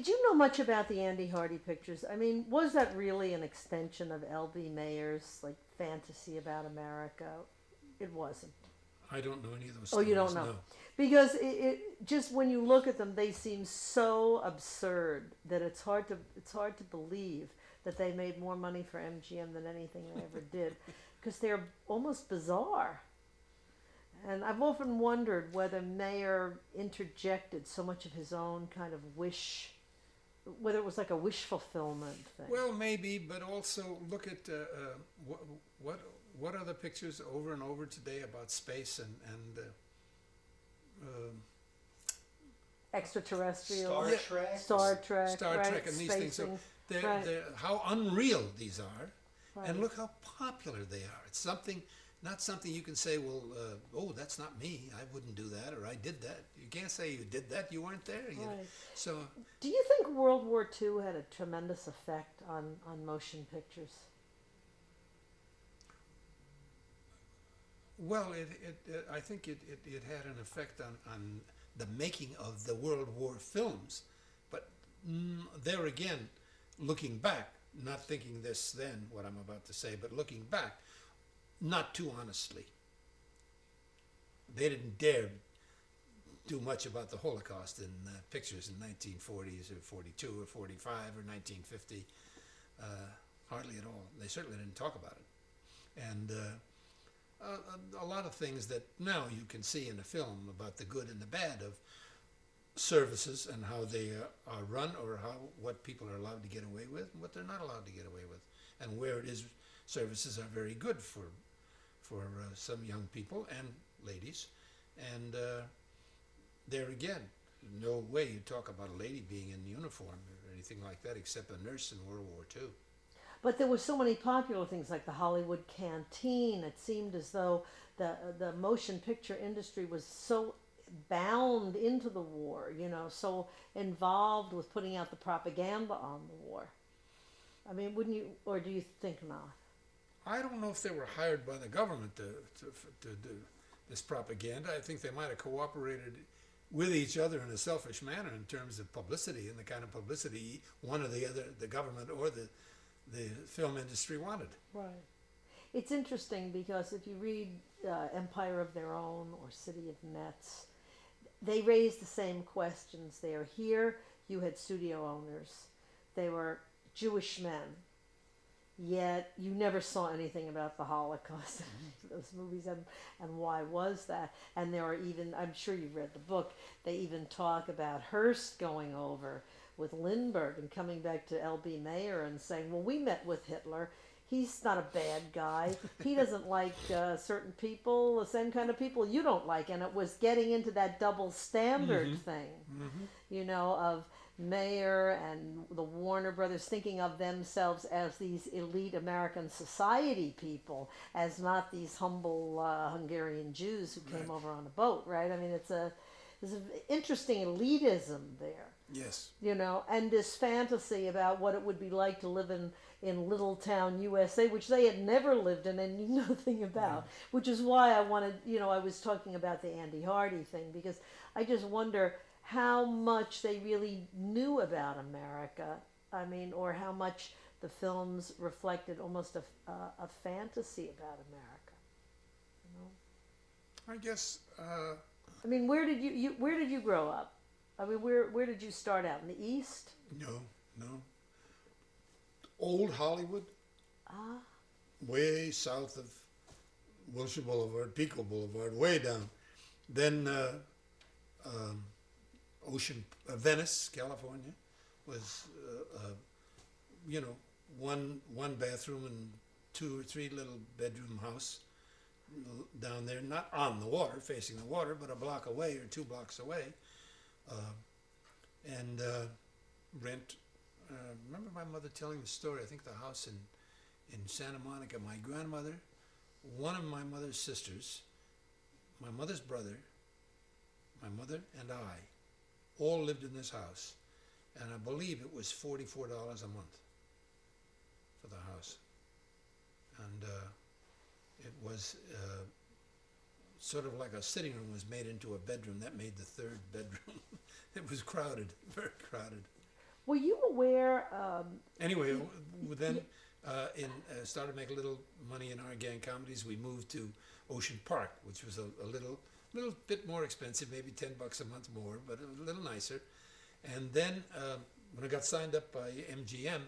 did you know much about the Andy Hardy pictures? I mean, was that really an extension of L.B. Mayer's like fantasy about America? It wasn't. I don't know any of those Oh, you don't stories. know, No. because it just when you look at them, they seem so absurd that it's hard to believe that they made more money for MGM than anything they ever did, because they're almost bizarre. And I've often wondered whether Mayer interjected so much of his own kind of wish, whether it was like a wish fulfillment thing. Well, maybe, but also look at what what what are the pictures over and over today about space and Extraterrestrial, Star yeah, Trek. Star Trek, Star right? Trek and these Space things. So things, right? how unreal these are, Right. and look how popular they are. It's something, not something you can say, well, oh, that's not me. I wouldn't do that, or I did that. You can't say you did that. You weren't there. You know? Right. So, Do you think World War II had a tremendous effect on motion pictures? well, I think it had an effect on the making of the World War films. But there again, looking back, not thinking this then, what I'm about to say, but looking back, not too honestly. They didn't dare do much about the Holocaust in pictures in 1940s or 42 or 45 or 1950. Hardly at all. They certainly didn't talk about it. And a lot of things that now you can see in a film about the good and the bad of services and how they are run, or what people are allowed to get away with and what they're not allowed to get away with, and where it is services are very good for some young people and ladies. And there again, no way you talk about a lady being in uniform or anything like that except a nurse in World War II. But there were so many popular things like the Hollywood Canteen. It seemed as though the motion picture industry was so bound into the war, so involved with putting out the propaganda on the war. I mean, wouldn't you, or do you think not? I don't know if they were hired by the government to do this propaganda. I think they might have cooperated with each other in a selfish manner in terms of publicity and the kind of publicity one or the other, the government or the film industry wanted. Right. It's interesting because if you read Empire of Their Own or City of Nets, they raise the same questions there. Here, you had studio owners. They were Jewish men. Yet you never saw anything about the Holocaust in those movies, and why was that? And there are even, I'm sure you read the book, they even talk about Hearst going over with Lindbergh and coming back to L.B. Mayer and saying, well, we met with Hitler. He's not a bad guy. He doesn't like certain people, the same kind of people you don't like. And it was getting into that double standard thing, of Mayer and the Warner Brothers thinking of themselves as these elite American society people, as not these humble Hungarian Jews who came over on a boat, right? I mean, there's an interesting elitism there. Yes. And this fantasy about what it would be like to live in little town USA, which they had never lived in and knew nothing about, which is why I wanted, I was talking about the Andy Hardy thing, because I just wonder how much they really knew about America. I mean, or how much the films reflected almost a fantasy about America. I guess. I mean, where did you grow up? I mean, where did you start out in the East? No. Old Hollywood, Ah, way south of Wilshire Boulevard, Pico Boulevard, way down. Then Venice, California, was one bathroom and 2 or 3 little bedroom house down there, not on the water, facing the water, but a block away or 2 blocks away, and rent. Remember my mother telling the story. I think the house in Santa Monica. My grandmother, one of my mother's sisters, my mother's brother, my mother and I, all lived in this house, and I believe it was $44 a month for the house, and it was sort of like a sitting room was made into a bedroom. That made the 3rd bedroom. It was crowded, very crowded. Were you aware? Anyway, then Yeah. started making a little money in our gang comedies. We moved to Ocean Park, which was a little bit more expensive, maybe $10 a month more, but a little nicer. And then when I got signed up by MGM,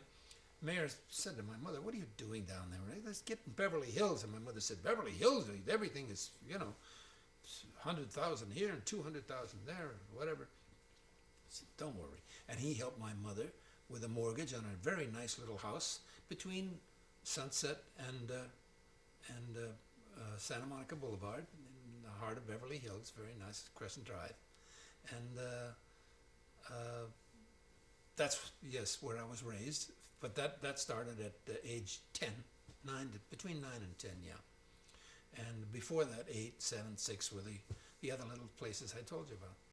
Mayor said to my mother, "What are you doing down there? Right? Let's get in Beverly Hills." And my mother said, "Beverly Hills, everything is 100,000 here and 200,000 there, or whatever." I said, "Don't worry." And he helped my mother with a mortgage on a very nice little house between Sunset and Santa Monica Boulevard in the heart of Beverly Hills. Very nice, Crescent Drive, and that's where I was raised. But that started at age 10, between 9 and 10, yeah. And before that, 8, 7, 6 were the other little places I told you about.